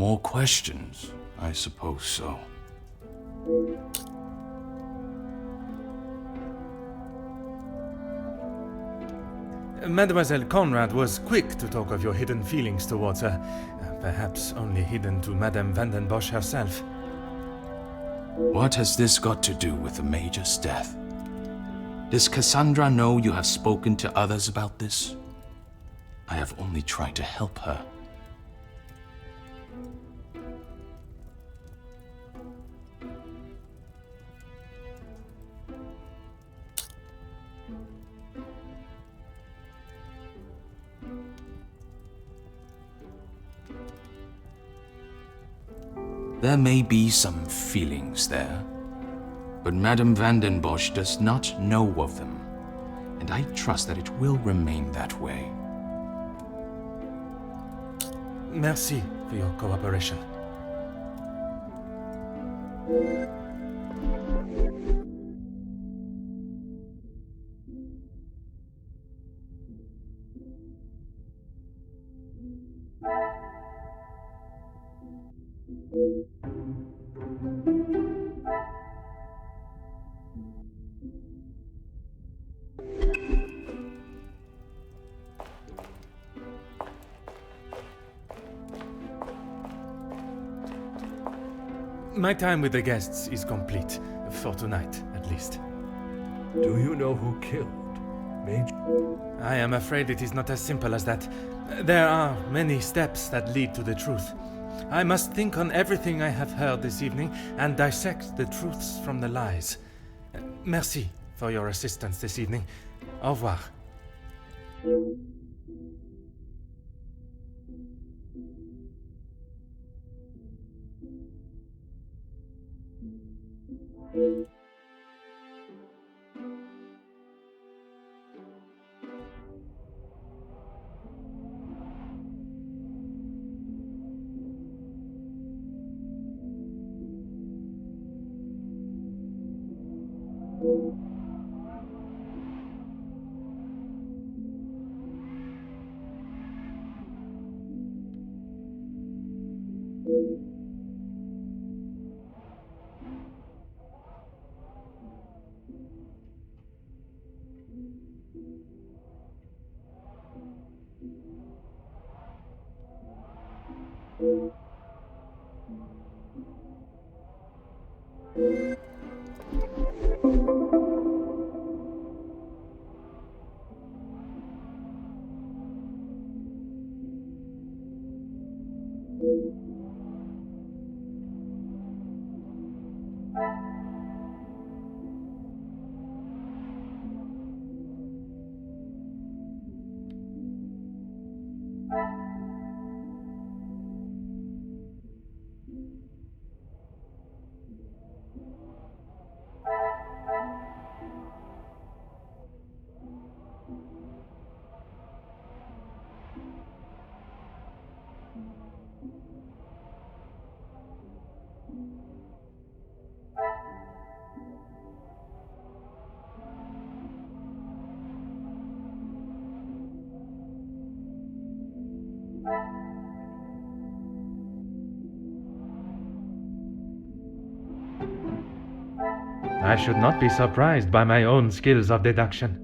More questions? I suppose so. Mademoiselle Conrad was quick to talk of your hidden feelings towards her, perhaps only hidden to Madame van den Bosch herself. What has this got to do with the Major's death? Does Cassandra know you have spoken to others about this? I have only tried to help her. There may be some feelings there, but Madame van den Bosch does not know of them, and I trust that it will remain that way. Merci for your cooperation. My time with the guests is complete, for tonight, at least. Do you know who killed Major? I am afraid it is not as simple as that. There are many steps that lead to the truth. I must think on everything I have heard this evening and dissect the truths from the lies. Merci for your assistance this evening. Au revoir. I should not be surprised by my own skills of deduction.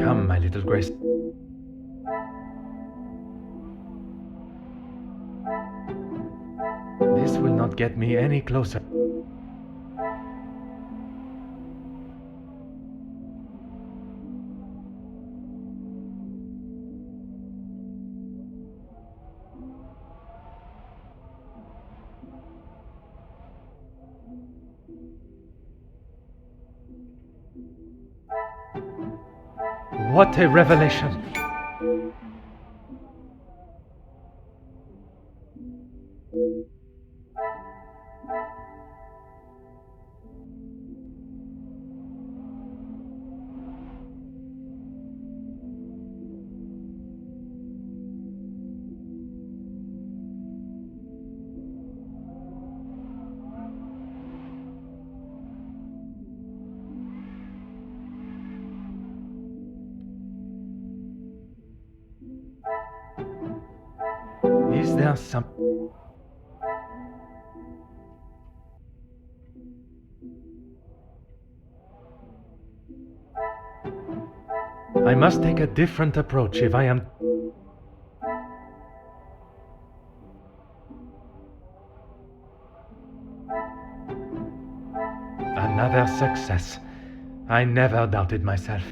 Come, my little Grace. This will not get me any closer. What a revelation! Is there some... I must take a different approach if I am... Another success. I never doubted myself.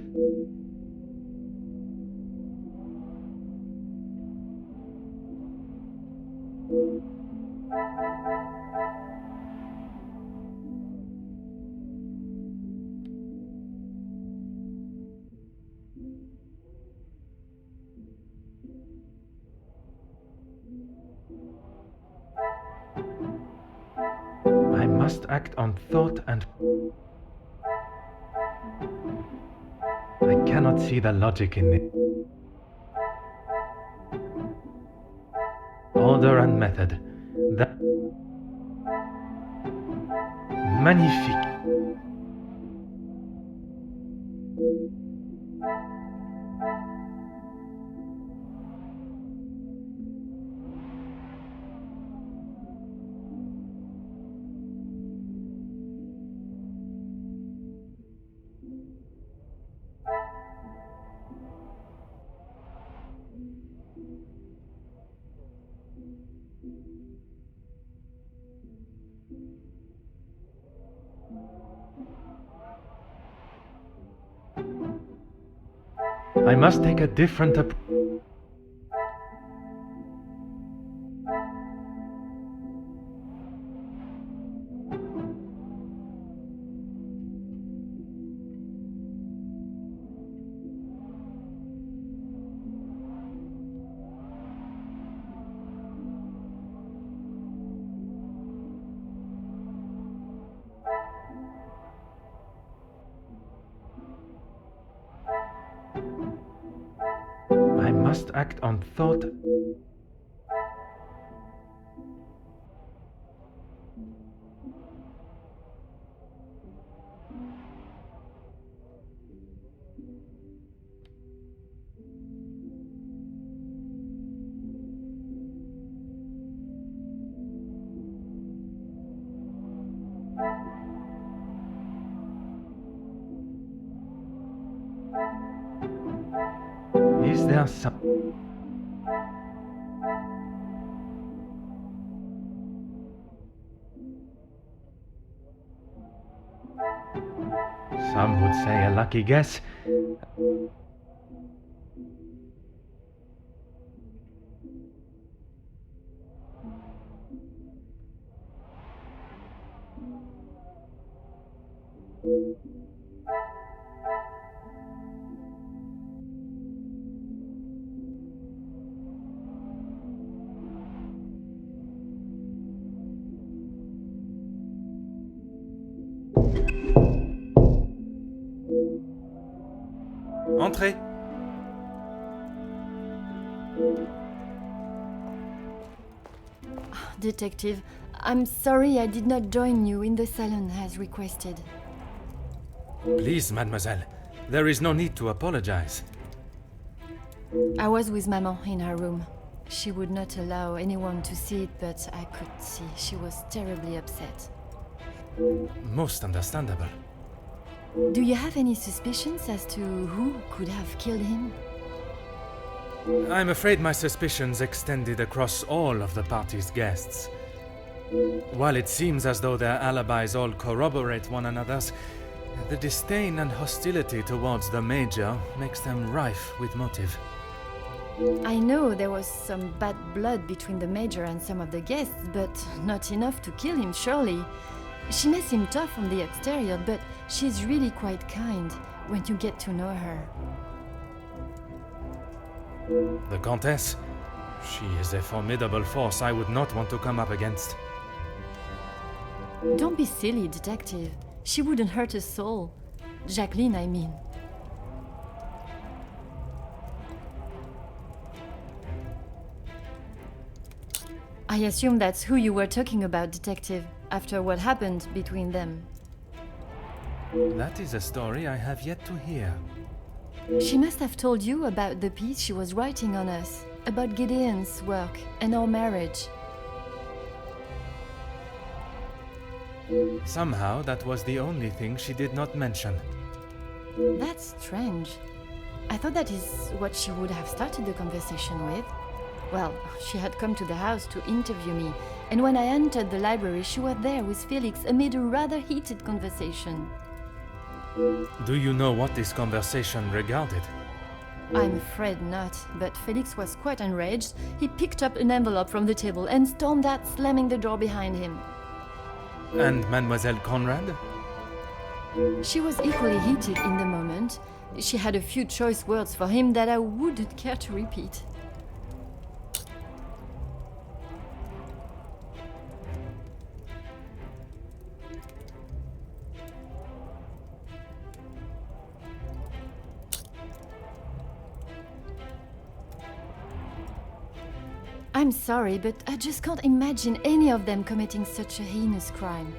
I must act on thought and... I cannot see the logic in it. Order and method. That... Magnifique. I must take a different approach. I must act on thought. Is there some... Some would say a lucky guess. Entrez. Detective, I'm sorry I did not join you in the salon as requested. Please, mademoiselle. There is no need to apologize. I was with Maman in her room. She would not allow anyone to see it, but I could see she was terribly upset. Most understandable. Do you have any suspicions as to who could have killed him? I'm afraid my suspicions extended across all of the party's guests. While it seems as though their alibis all corroborate one another's, the disdain and hostility towards the Major makes them rife with motive. I know there was some bad blood between the Major and some of the guests, but not enough to kill him, surely. She may seem tough on the exterior, but she's really quite kind when you get to know her. The Countess? She is a formidable force I would not want to come up against. Don't be silly, detective. She wouldn't hurt a soul. Jacqueline, I mean. I assume that's who you were talking about, detective, after what happened between them. That is a story I have yet to hear. She must have told you about the piece she was writing on us, about Gideon's work and our marriage. Somehow that was the only thing she did not mention. That's strange. I thought that is what she would have started the conversation with. Well, she had come to the house to interview me, and when I entered the library, she was there with Felix amid a rather heated conversation. Do you know what this conversation regarded? I'm afraid not, but Felix was quite enraged. He picked up an envelope from the table and stormed out, slamming the door behind him. And Mademoiselle Conrad? She was equally heated in the moment. She had a few choice words for him that I wouldn't care to repeat. I'm sorry, but I just can't imagine any of them committing such a heinous crime.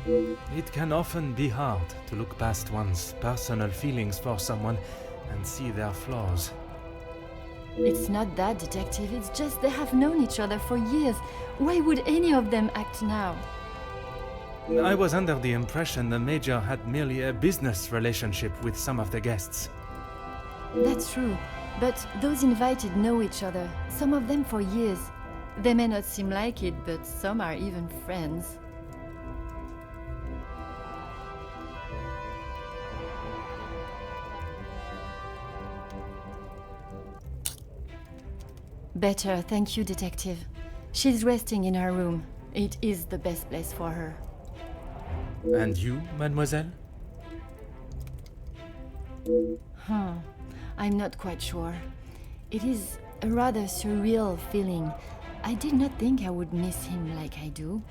It can often be hard to look past one's personal feelings for someone and see their flaws. It's not that, detective, it's just they have known each other for years. Why would any of them act now? I was under the impression the Major had merely a business relationship with some of the guests. That's true, but those invited know each other, some of them for years. They may not seem like it, but some are even friends. Better, thank you, detective. She's resting in her room. It is the best place for her. And you, mademoiselle? I'm not quite sure. It is a rather surreal feeling. I did not think I would miss him like I do.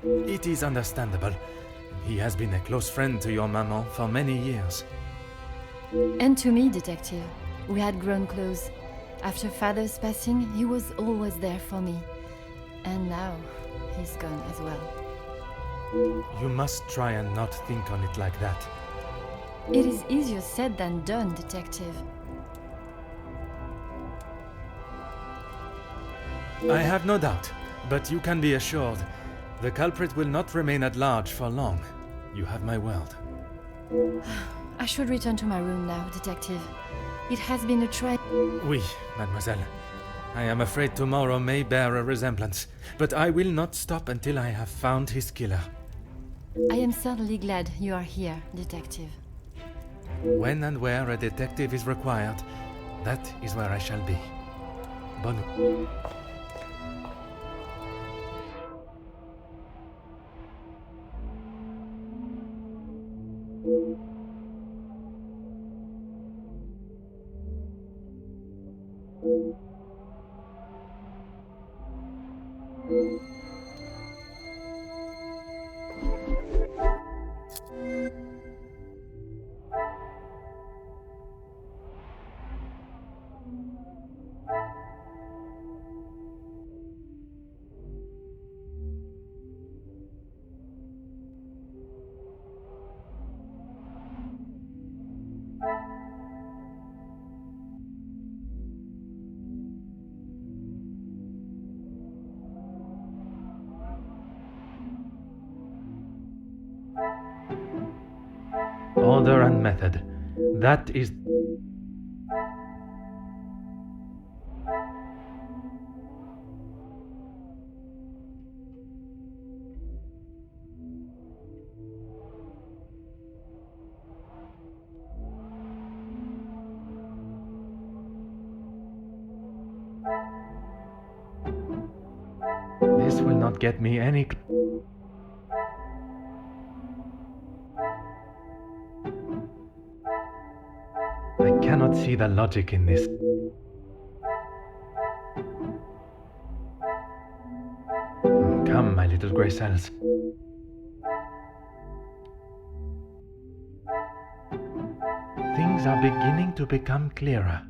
It is understandable. He has been a close friend to your maman for many years. And to me, detective. We had grown close. After father's passing, he was always there for me. And now, he's gone as well. You must try and not think on it like that. It is easier said than done, detective. I have no doubt, but you can be assured the culprit will not remain at large for long. You have my word. I should return to my room now, detective. It has been a Oui, mademoiselle. I am afraid tomorrow may bear a resemblance, but I will not stop until I have found his killer. I am certainly glad you are here, detective. When and where a detective is required, that is where I shall be. Bonne nuit. Order and method. That is... This will not get me any... I cannot see the logic in this. Come, my little grey cells. Things are beginning to become clearer.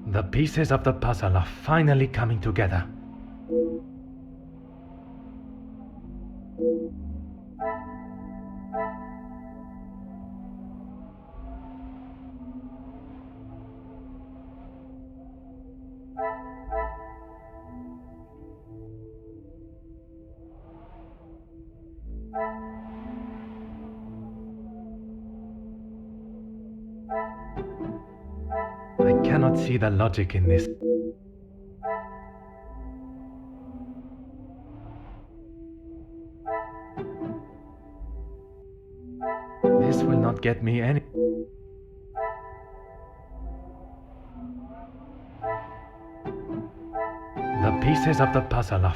The pieces of the puzzle are finally coming together. I cannot see the logic in this. This will not get me any... The pieces of the puzzle are...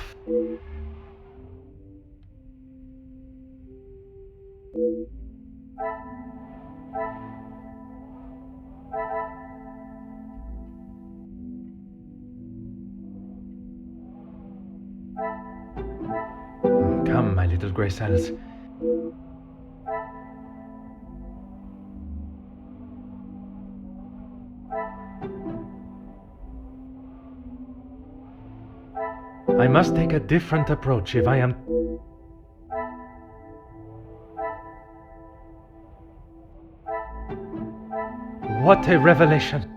Come, my little grey cells. I must take a different approach if I am... What a revelation!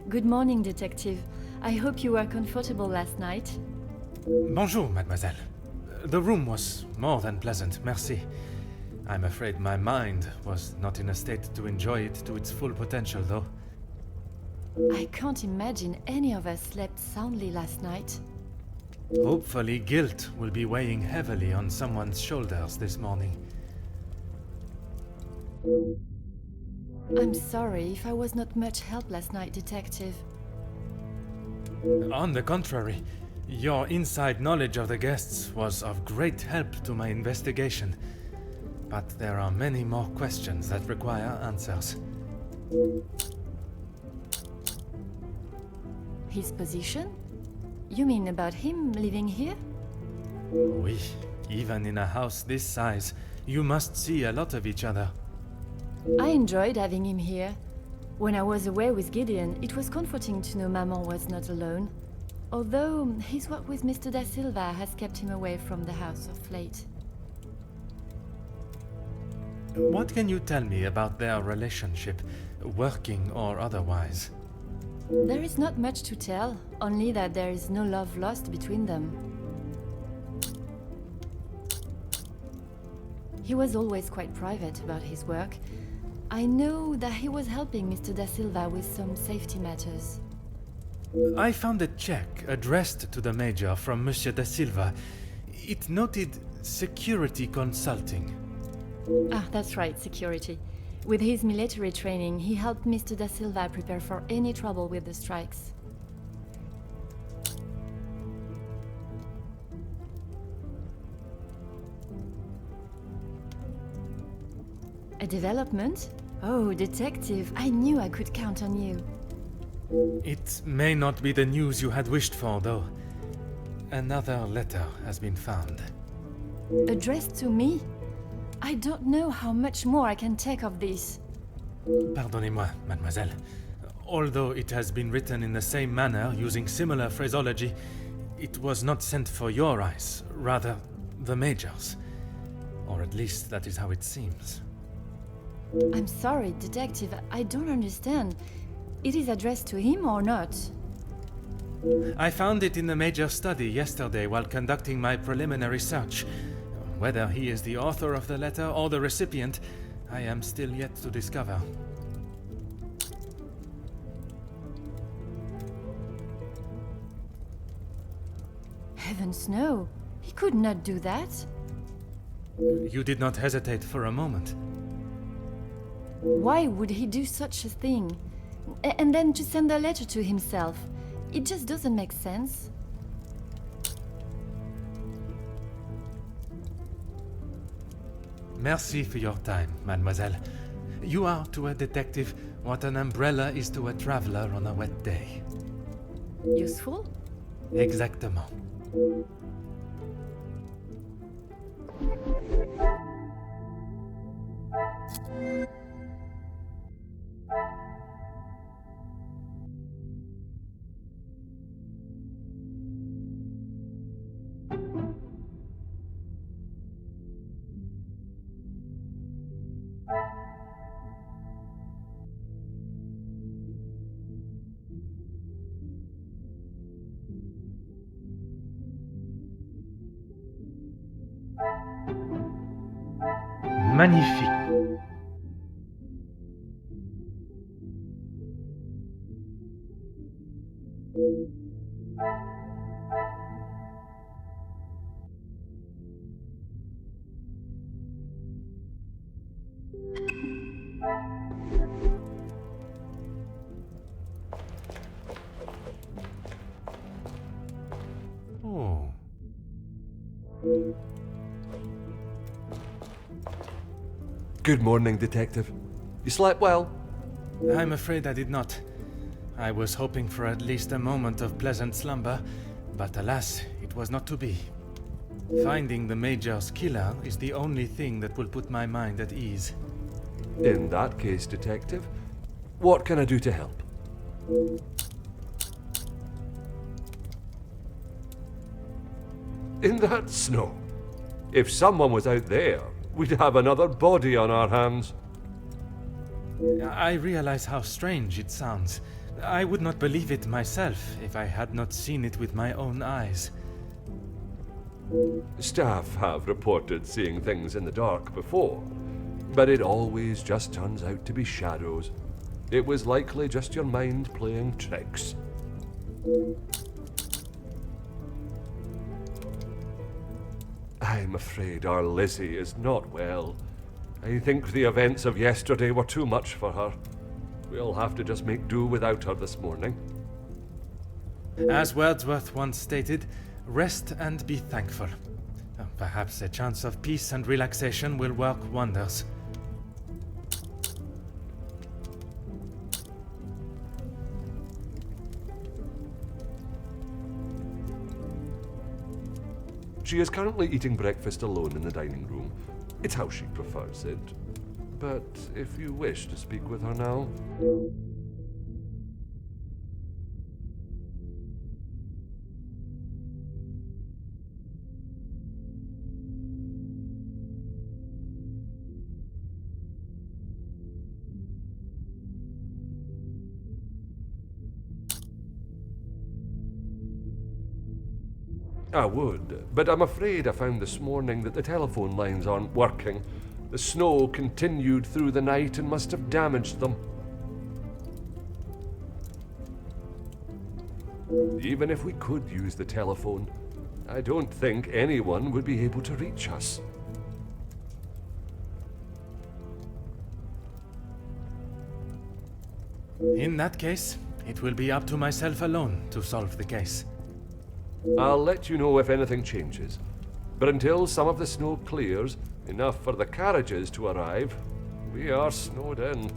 Good morning, Detective. I hope you were comfortable last night. Bonjour, mademoiselle. The room was more than pleasant, merci. I'm afraid my mind was not in a state to enjoy it to its full potential, though. I can't imagine any of us slept soundly last night. Hopefully, guilt will be weighing heavily on someone's shoulders this morning. I'm sorry if I was not much help last night, Detective. On the contrary, your inside knowledge of the guests was of great help to my investigation. But there are many more questions that require answers. His position? You mean about him living here? Oui, even in a house this size, you must see a lot of each other. I enjoyed having him here. When I was away with Gideon, it was comforting to know Maman was not alone. Although his work with Mr. Da Silva has kept him away from the house of late. What can you tell me about their relationship, working or otherwise? There is not much to tell, only that there is no love lost between them. He was always quite private about his work. I know that he was helping Mr. Da Silva with some safety matters. I found a check addressed to the Major from Monsieur Da Silva. It noted security consulting. Ah, that's right, security. With his military training, he helped Mr. Da Silva prepare for any trouble with the strikes. A development? Oh, Detective, I knew I could count on you. It may not be the news you had wished for, though. Another letter has been found. Addressed to me? I don't know how much more I can take of this. Pardonnez-moi, mademoiselle. Although it has been written in the same manner, using similar phraseology, it was not sent for your eyes, rather the Major's. Or at least that is how it seems. I'm sorry, Detective, I don't understand. It is addressed to him or not? I found it in the Major's study yesterday while conducting my preliminary search. Whether he is the author of the letter or the recipient, I am still yet to discover. Heavens no, he could not do that. You did not hesitate for a moment. Why would he do such a thing? And then to send a letter to himself? It just doesn't make sense. Merci for your time, mademoiselle. You are to a detective what an umbrella is to a traveler on a wet day. Useful? Exactement. Magnifique. Oh. Good morning, Detective. You slept well? I'm afraid I did not. I was hoping for at least a moment of pleasant slumber, but alas, it was not to be. Finding the Major's killer is the only thing that will put my mind at ease. In that case, Detective, what can I do to help? In that snow? If someone was out there, we'd have another body on our hands. I realize how strange it sounds. I would not believe it myself if I had not seen it with my own eyes. Staff have reported seeing things in the dark before, but it always just turns out to be shadows. It was likely just your mind playing tricks. I'm afraid our Lizzie is not well. I think the events of yesterday were too much for her. We'll have to just make do without her this morning. As Wordsworth once stated, rest and be thankful. Perhaps a chance of peace and relaxation will work wonders. She is currently eating breakfast alone in the dining room. It's how she prefers it. But if you wish to speak with her now... I would, but I'm afraid I found this morning that the telephone lines aren't working. The snow continued through the night and must have damaged them. Even if we could use the telephone, I don't think anyone would be able to reach us. In that case, it will be up to myself alone to solve the case. I'll let you know if anything changes. But until some of the snow clears, enough for the carriages to arrive, we are snowed in.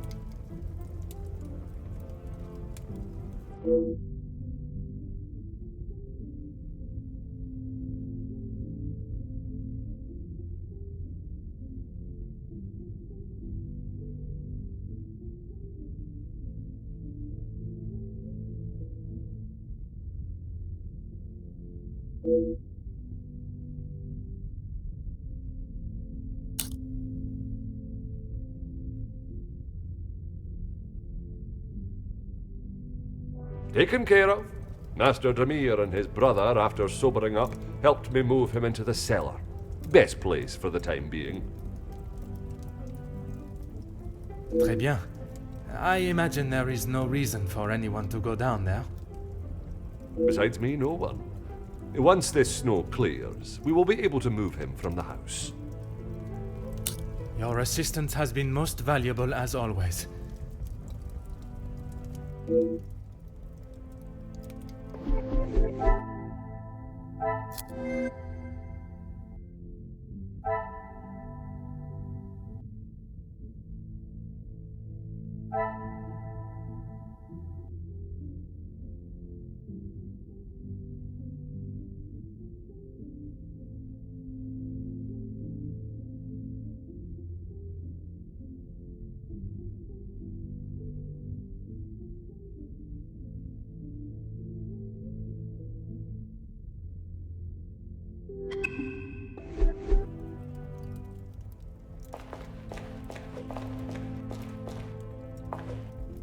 Taken care of. Master Dremere and his brother, after sobering up, helped me move him into the cellar. Best place for the time being. Très bien. I imagine there is no reason for anyone to go down there. Besides me, no one. Once this snow clears, we will be able to move him from the house. Your assistance has been most valuable as always.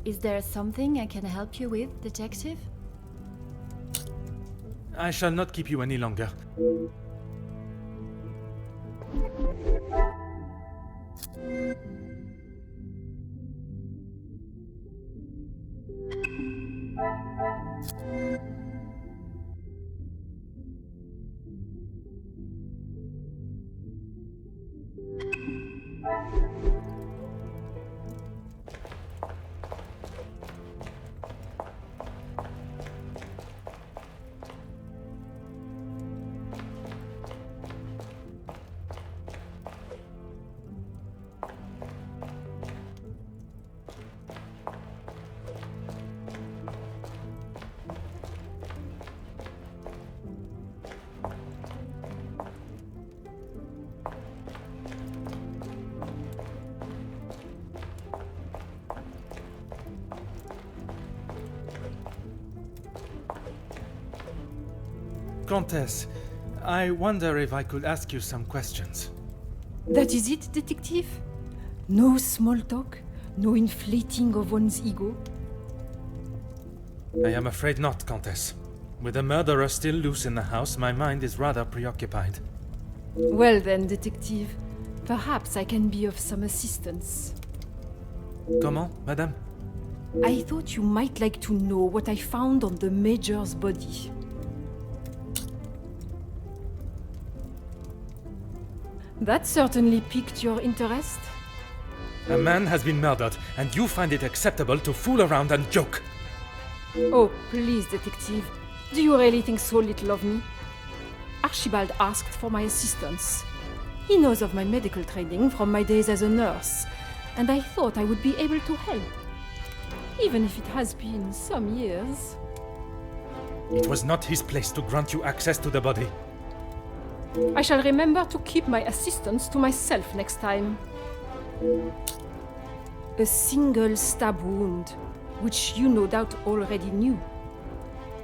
Is there something I can help you with, Detective? I shall not keep you any longer. Countess, I wonder if I could ask you some questions. That is it, detective? No small talk? No inflating of one's ego? I am afraid not, Countess. With the murderer still loose in the house, my mind is rather preoccupied. Well then, detective, perhaps I can be of some assistance. Comment, madame? I thought you might like to know what I found on the Major's body. That certainly piqued your interest. A man has been murdered, and you find it acceptable to fool around and joke. Oh, please, detective. Do you really think so little of me? Archibald asked for my assistance. He knows of my medical training from my days as a nurse, and I thought I would be able to help. Even if it has been some years. It was not his place to grant you access to the body. I shall remember to keep my assistance to myself next time. A single stab wound, which you no doubt already knew.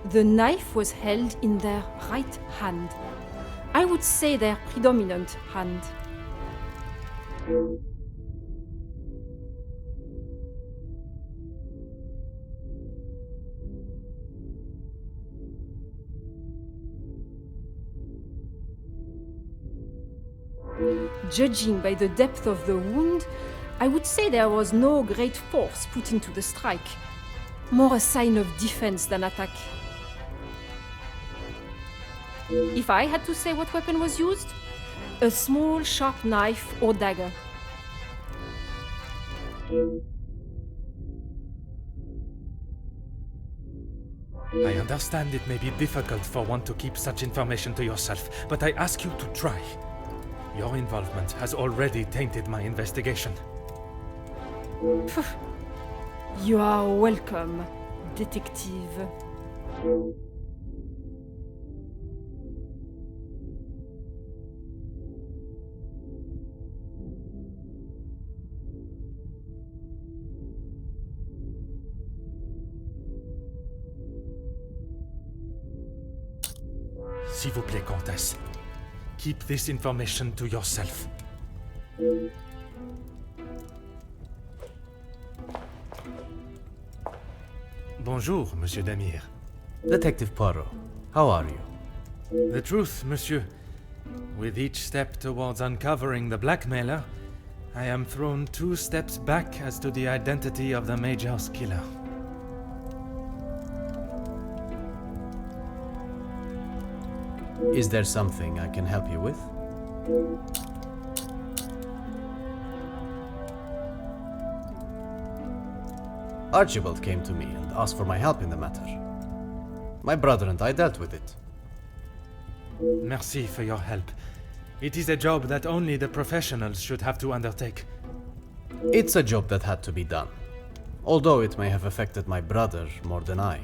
The knife was held in their right hand. I would say their predominant hand. Judging by the depth of the wound, I would say there was no great force put into the strike. More a sign of defense than attack. If I had to say what weapon was used, a small sharp knife or dagger. I understand it may be difficult for one to keep such information to yourself, but I ask you to try. Your involvement has already tainted my investigation. You are welcome, detective. S'il vous plaît, Comtesse. Keep this information to yourself. Bonjour, Monsieur Damir. Detective Poirot, how are you? The truth, Monsieur. With each step towards uncovering the blackmailer, I am thrown 2 steps back as to the identity of the Major's killer. Is there something I can help you with? Archibald came to me and asked for my help in the matter. My brother and I dealt with it. Merci for your help. It is a job that only the professionals should have to undertake. It's a job that had to be done, although it may have affected my brother more than I.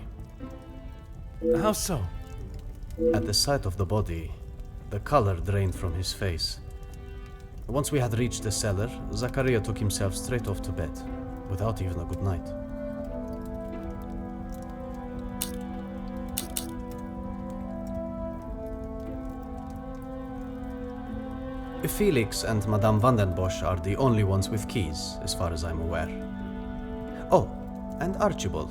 How so? At the sight of the body, the color drained from his face. Once we had reached the cellar, Zachariah took himself straight off to bed, without even a good night. Felix and Madame Vandenbosch are the only ones with keys, as far as I'm aware. Oh, and Archibald.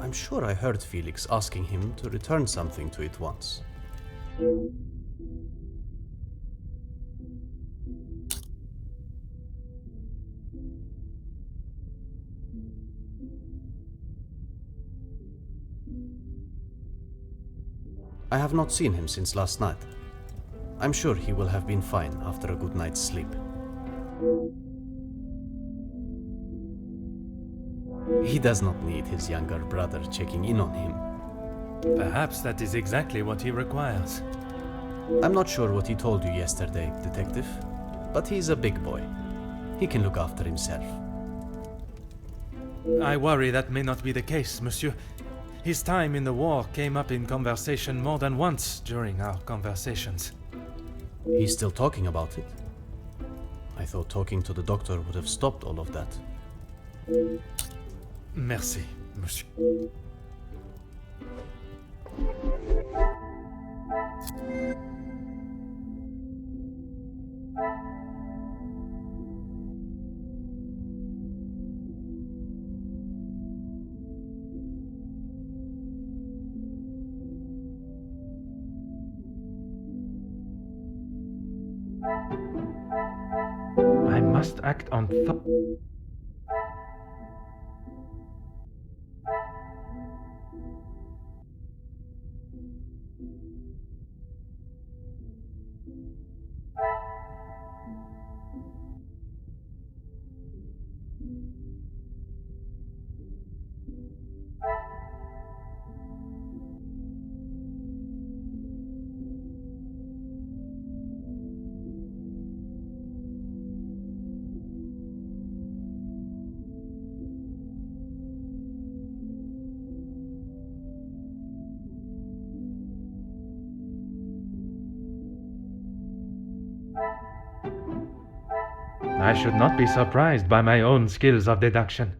I'm sure I heard Felix asking him to return something to it once. I have not seen him since last night. I'm sure he will have been fine after a good night's sleep. He does not need his younger brother checking in on him. Perhaps that is exactly what he requires. I'm not sure what he told you yesterday, Detective, but he's a big boy. He can look after himself. I worry that may not be the case, Monsieur. His time in the war came up in conversation more than once during our conversations. He's still talking about it? I thought talking to the doctor would have stopped all of that. Merci, Monsieur. must act on I should not be surprised by my own skills of deduction.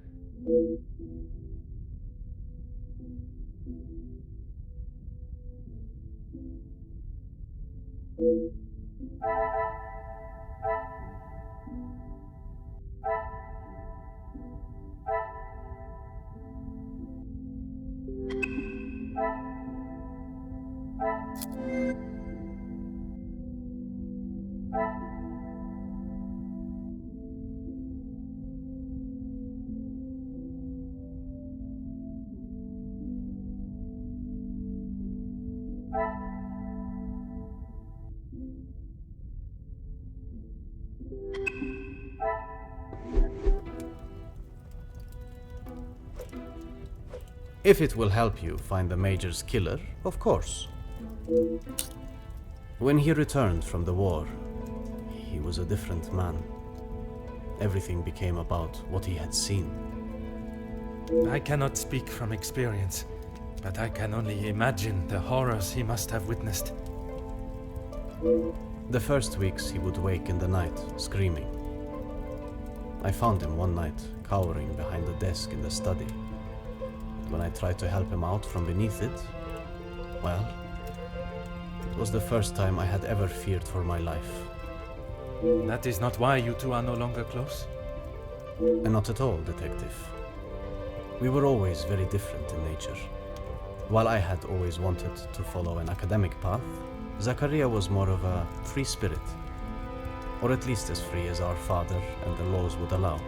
If it will help you find the Major's killer, of course. When he returned from the war, he was a different man. Everything became about what he had seen. I cannot speak from experience, but I can only imagine the horrors he must have witnessed. The first weeks he would wake in the night, screaming. I found him one night, cowering behind the desk in the study. When I tried to help him out from beneath it, well, it was the first time I had ever feared for my life. That is not why you two are no longer close? And not at all, Detective. We were always very different in nature. While I had always wanted to follow an academic path, Zachariah was more of a free spirit. Or at least as free as our father and the laws would allow.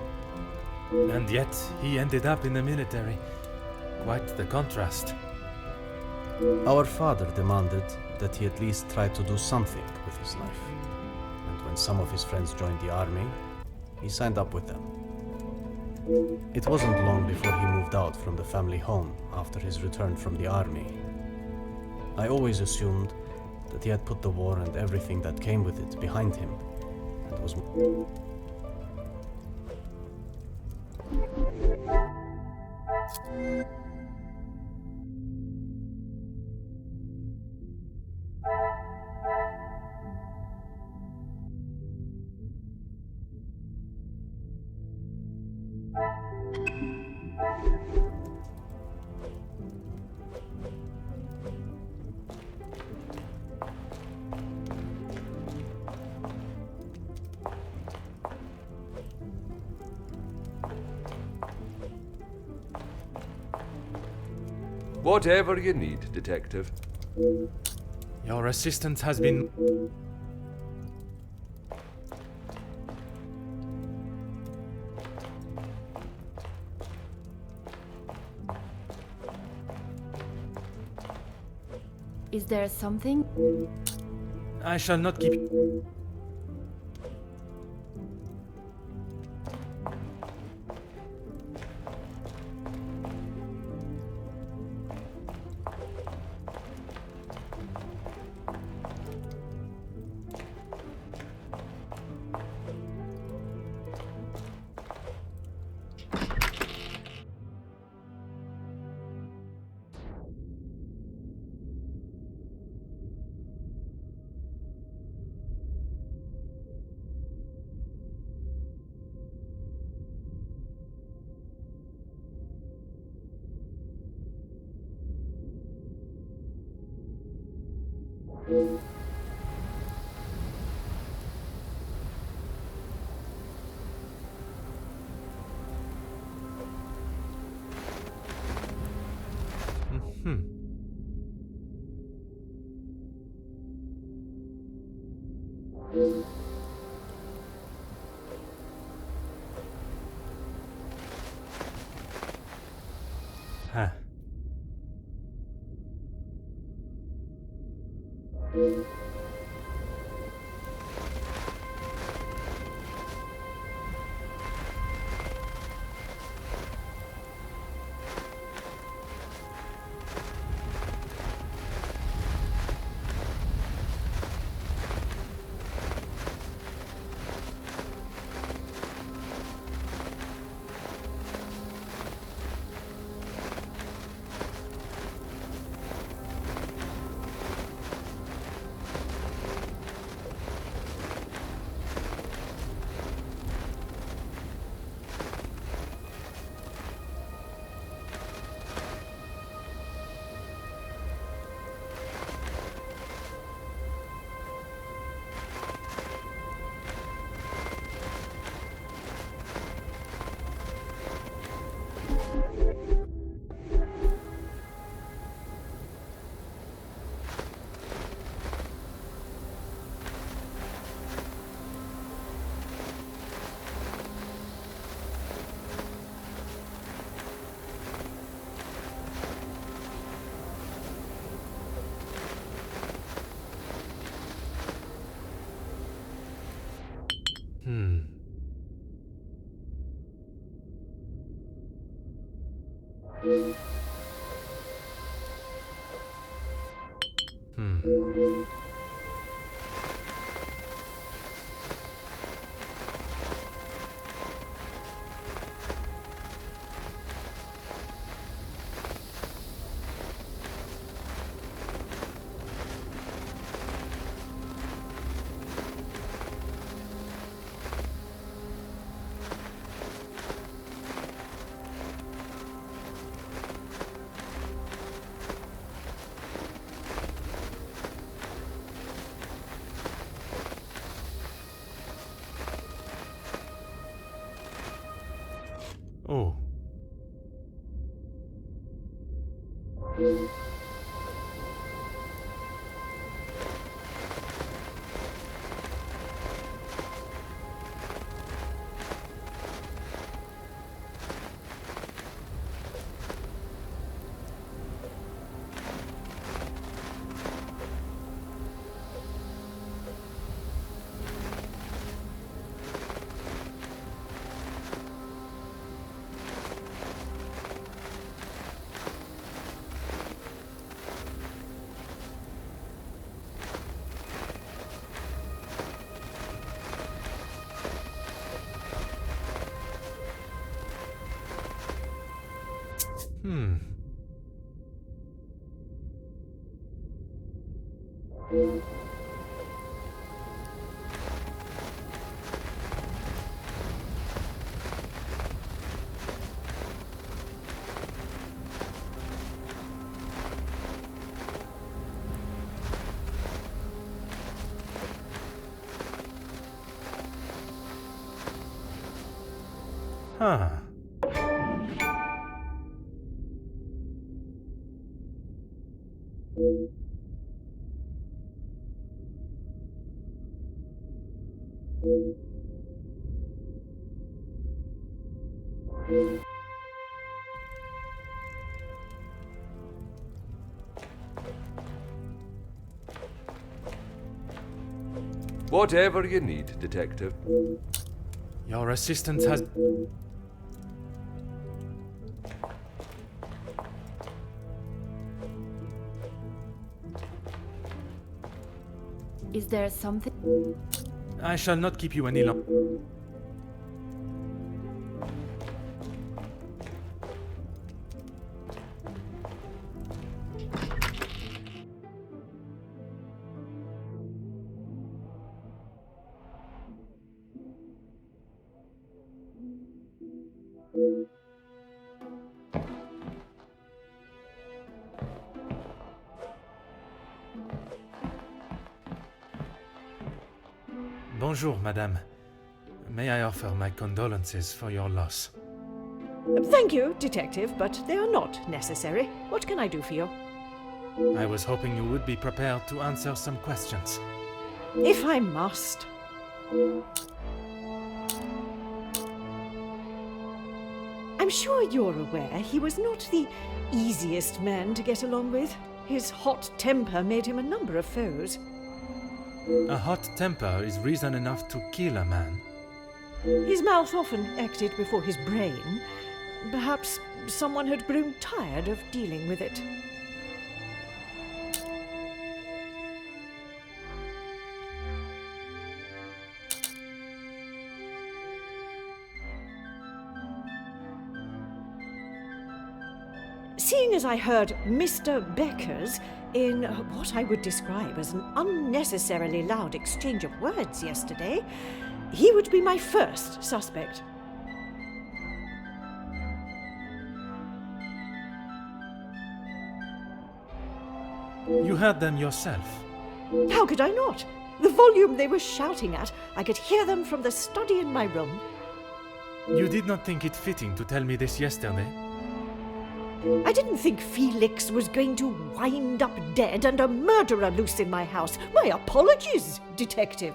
And yet, he ended up in the military. Quite the contrast. Our father demanded that he at least try to do something with his life. And when some of his friends joined the army, he signed up with them. It wasn't long before he moved out from the family home after his return from the army. I always assumed that he had put the war and everything that came with it behind him, and was... Whatever you need, Detective. Your assistant has been... Is there something? I shall not keep... Oh. Huh. Whatever you need, Detective. Your assistant has... Is there something? I shall not keep you any longer. Bonjour, madame. May I offer my condolences for your loss? Thank you, Detective, but they are not necessary. What can I do for you? I was hoping you would be prepared to answer some questions. If I must. I'm sure you're aware he was not the easiest man to get along with. His hot temper made him a number of foes. A hot temper is reason enough to kill a man. His mouth often acted before his brain. Perhaps someone had grown tired of dealing with it. Seeing as I heard Mr. Becker's in what I would describe as an unnecessarily loud exchange of words yesterday, he would be my first suspect. You heard them yourself. How could I not? The volume they were shouting at, I could hear them from the study in my room. You did not think it fitting to tell me this yesterday? I didn't think Felix was going to wind up dead and a murderer loose in my house. My apologies, Detective.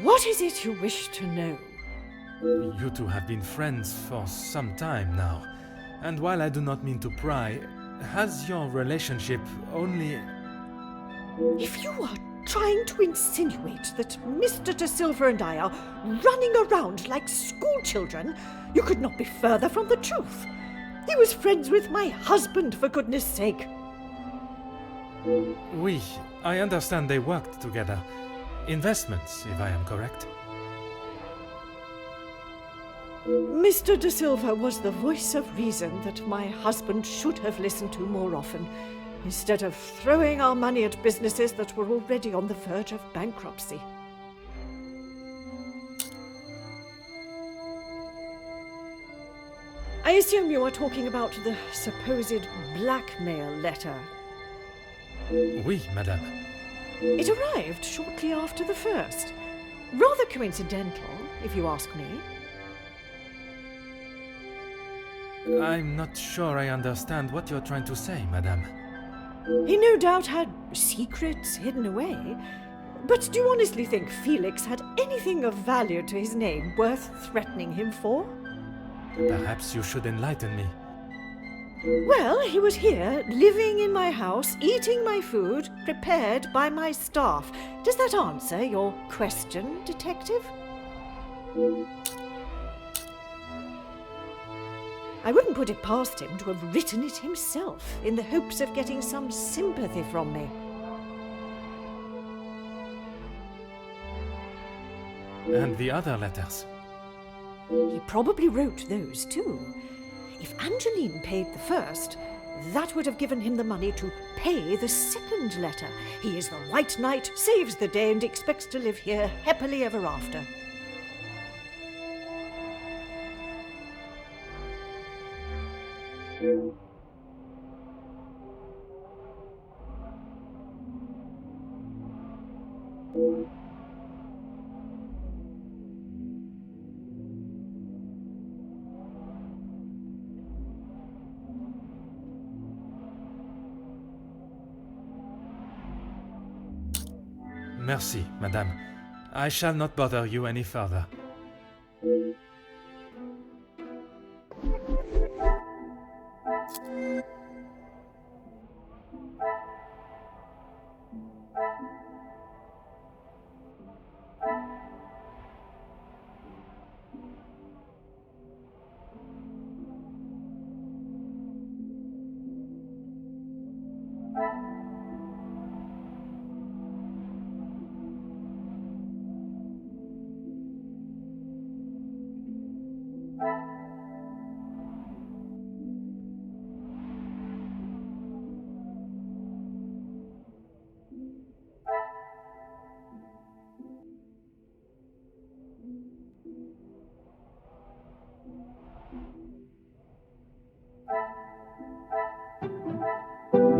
What is it you wish to know? You two have been friends for some time now, and while I do not mean to pry, has your relationship only... If you are trying to insinuate that Mr. De Silva and I are running around like schoolchildren, you could not be further from the truth. He was friends with my husband, for goodness sake. Oui, I understand they worked together. Investments, if I am correct. Mr. De Silva was the voice of reason that my husband should have listened to more often, instead of throwing our money at businesses that were already on the verge of bankruptcy. I assume you are talking about the supposed blackmail letter. Oui, madame. It arrived shortly after the first. Rather coincidental, if you ask me. I'm not sure I understand what you're trying to say, madame. He no doubt had secrets hidden away. But do you honestly think Felix had anything of value to his name worth threatening him for? Perhaps you should enlighten me. Well, he was here, living in my house, eating my food, prepared by my staff. Does that answer your question, detective? I wouldn't put it past him to have written it himself, in the hopes of getting some sympathy from me. And the other letters? He probably wrote those too. If Angeline paid the first, that would have given him the money to pay the second letter. He is the White Knight, saves the day, and expects to live here happily ever after. Merci, madame. I shall not bother you any further.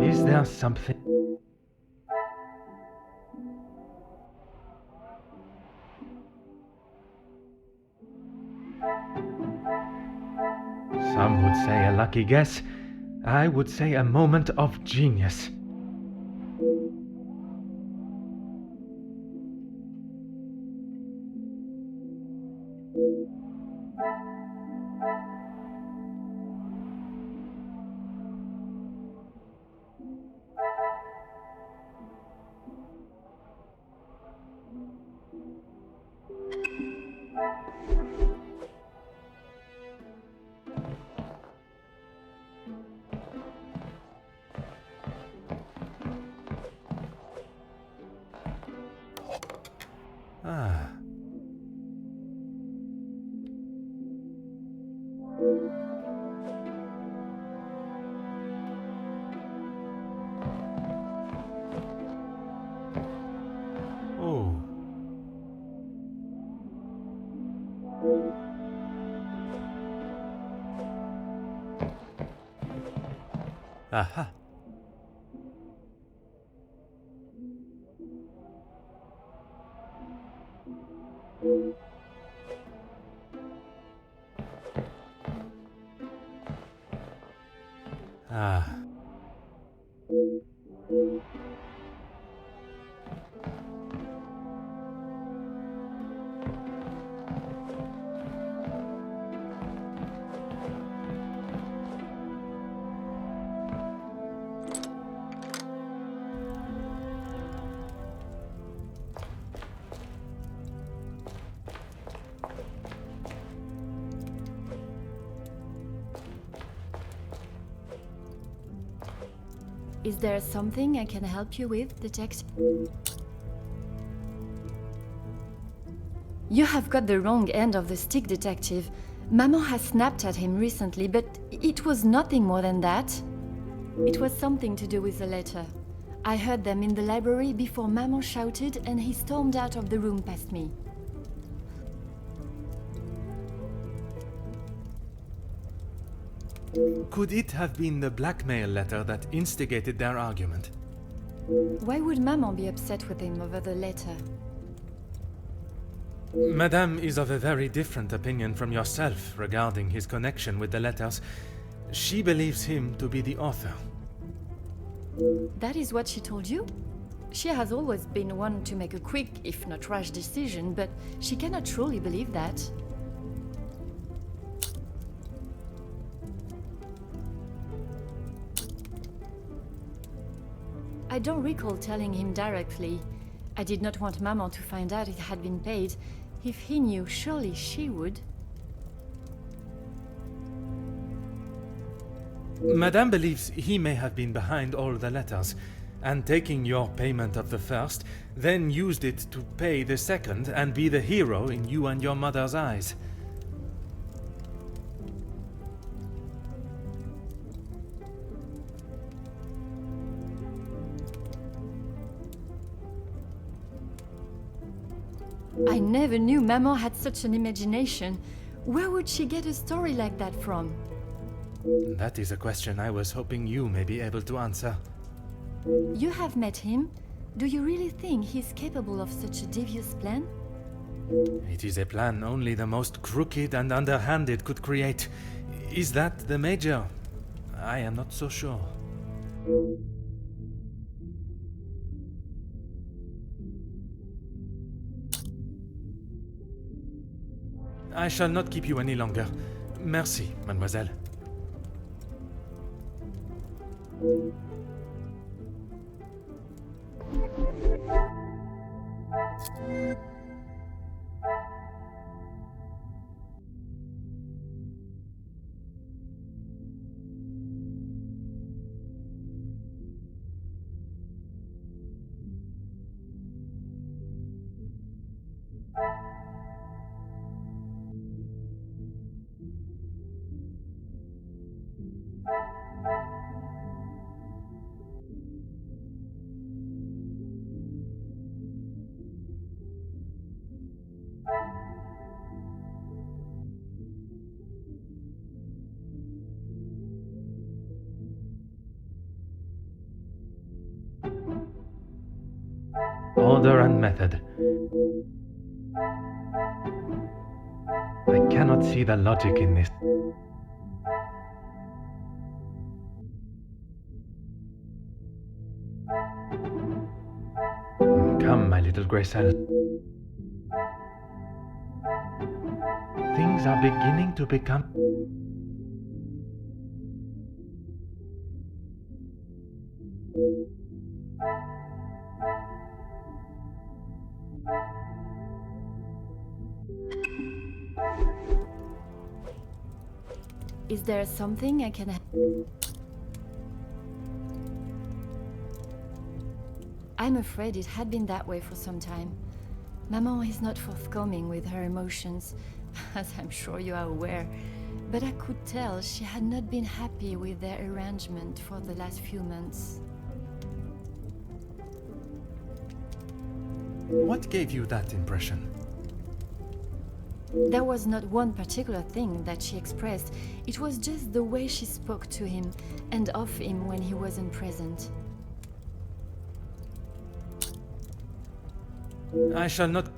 Is there something? Some would say a lucky guess. I would say a moment of genius. Ah. Oh. Aha. Ah. Is there something I can help you with, detective? You have got the wrong end of the stick, detective. Maman has snapped at him recently, but it was nothing more than that. It was something to do with the letter. I heard them in the library before Maman shouted and he stormed out of the room past me. Could it have been the blackmail letter that instigated their argument? Why would Maman be upset with him over the letter? Madame is of a very different opinion from yourself regarding his connection with the letters. She believes him to be the author. That is what she told you? She has always been one to make a quick, if not rash decision, but she cannot truly believe that. I don't recall telling him directly. I did not want Maman to find out it had been paid. If he knew, surely she would. Madame believes he may have been behind all the letters, and taking your payment of the first, then used it to pay the second and be the hero in you and your mother's eyes. I never knew Maman had such an imagination. Where would she get a story like that from? That is a question I was hoping you may be able to answer. You have met him. Do you really think he's capable of such a devious plan? It is a plan only the most crooked and underhanded could create. Is that the Major? I am not so sure. I shall not keep you any longer. Merci, mademoiselle. Order and method. I cannot see the logic in this. Come, my little Graycell. Things are beginning to become... Is there something I can... I'm afraid it had been that way for some time. Maman is not forthcoming with her emotions, as I'm sure you are aware, but I could tell she had not been happy with their arrangement for the last few months. What gave you that impression? There was not one particular thing that she expressed, it was just the way she spoke to him and of him when he wasn't present. I shall not...